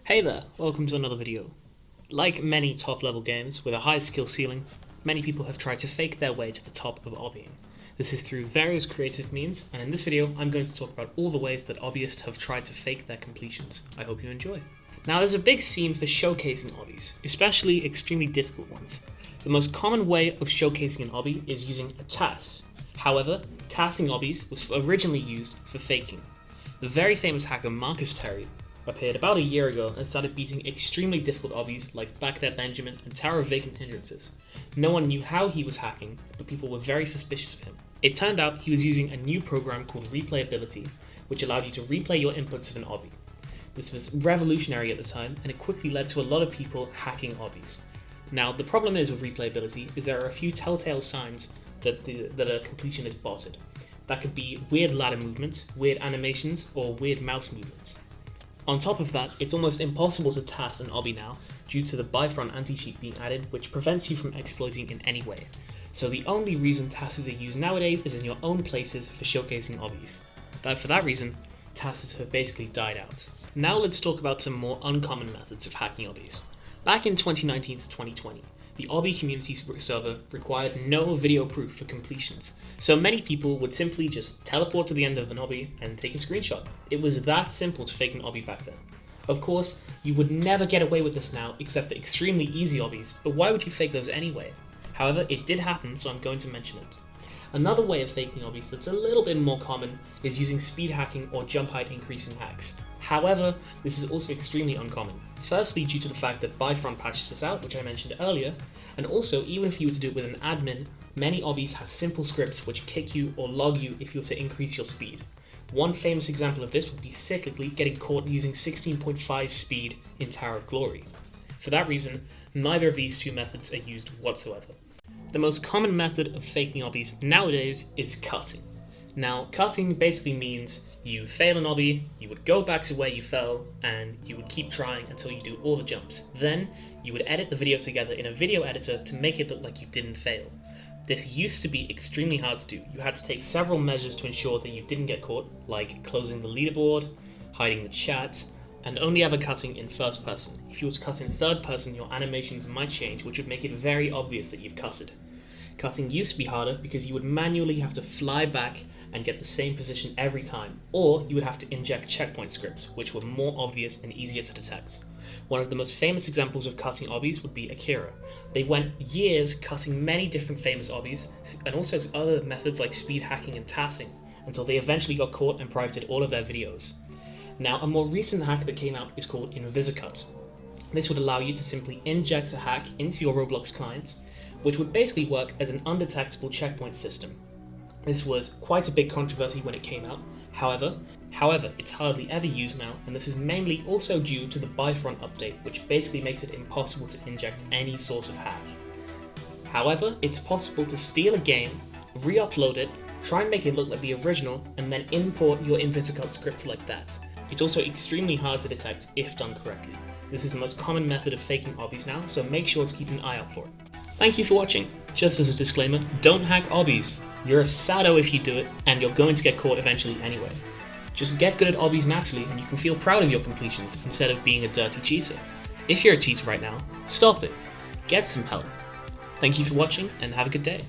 Hey there, welcome to another video. Like many top-level games with a high skill ceiling, many people have tried to fake their way to the top of obbying. This is through various creative means, and in this video I'm going to talk about all the ways that hobbyists have tried to fake their completions. I hope you enjoy. Now there's a big scene for showcasing hobbies, especially extremely difficult ones. The most common way of showcasing an hobby is using a task. However, tasing hobbies was originally used for faking. The very famous hacker Marcus Terry appeared about a year ago and started beating extremely difficult hobbies like Back There Benjamin and Tower of Vacant Hindrances. No one knew how he was hacking, but people were very suspicious of him. It turned out he was using a new program called replayability, which allowed you to replay your inputs of an hobby. This was revolutionary at the time, and it quickly led to a lot of people hacking hobbies. Now, the problem is with replayability is there are a few telltale signs that a completion is botted. That could be weird ladder movements, weird animations, or weird mouse movements. On top of that, it's almost impossible to task an obby now due to the Bifront anti-cheat being added, which prevents you from exploiting in any way. So the only reason tasks are used nowadays is in your own places for showcasing obbies. For that reason, tasks have basically died out. Now let's talk about some more uncommon methods of hacking obbies. Back in 2019 to 2020, the obby community server required no video proof for completions, so many people would simply just teleport to the end of an obby and take a screenshot. It was that simple to fake an obby back then. Of course, you would never get away with this now except for extremely easy obbies, but why would you fake those anyway? However, it did happen, so I'm going to mention it. Another way of faking obbies that's a little bit more common is using speed hacking or jump height increasing hacks. However, this is also extremely uncommon. Firstly, due to the fact that Bifront patches this out, which I mentioned earlier, and also even if you were to do it with an admin, many obbies have simple scripts which kick you or log you if you were to increase your speed. One famous example of this would be cyclically getting caught using 16.5 speed in Tower of Glory. For that reason, neither of these two methods are used whatsoever. The most common method of faking obbies nowadays is cutting. Now, cutting basically means you fail an obby, you would go back to where you fell, and you would keep trying until you do all the jumps. Then, you would edit the video together in a video editor to make it look like you didn't fail. This used to be extremely hard to do. You had to take several measures to ensure that you didn't get caught, like closing the leaderboard, hiding the chat, and only ever cutting in first person. If you were to cut in third person, your animations might change, which would make it very obvious that you've cutted. Cutting used to be harder because you would manually have to fly back and get the same position every time, or you would have to inject checkpoint scripts, which were more obvious and easier to detect. One of the most famous examples of cutting obbies would be Akira. They went years cutting many different famous obbies, and also other methods like speed hacking and tasing, until they eventually got caught and privated all of their videos. Now, a more recent hack that came out is called InvisiCut. This would allow you to simply inject a hack into your Roblox client, which would basically work as an undetectable checkpoint system. This was quite a big controversy when it came out. However, it's hardly ever used now, and this is mainly also due to the Bifront update, which basically makes it impossible to inject any sort of hack. However, it's possible to steal a game, re-upload it, try and make it look like the original, and then import your InvisiCut script like that. It's also extremely hard to detect if done correctly. This is the most common method of faking obbies now, so make sure to keep an eye out for it. Thank you for watching. Just as a disclaimer, don't hack obbies. You're a sado if you do it, and you're going to get caught eventually anyway. Just get good at obbies naturally, and you can feel proud of your completions instead of being a dirty cheater. If you're a cheater right now, stop it. Get some help. Thank you for watching, and have a good day.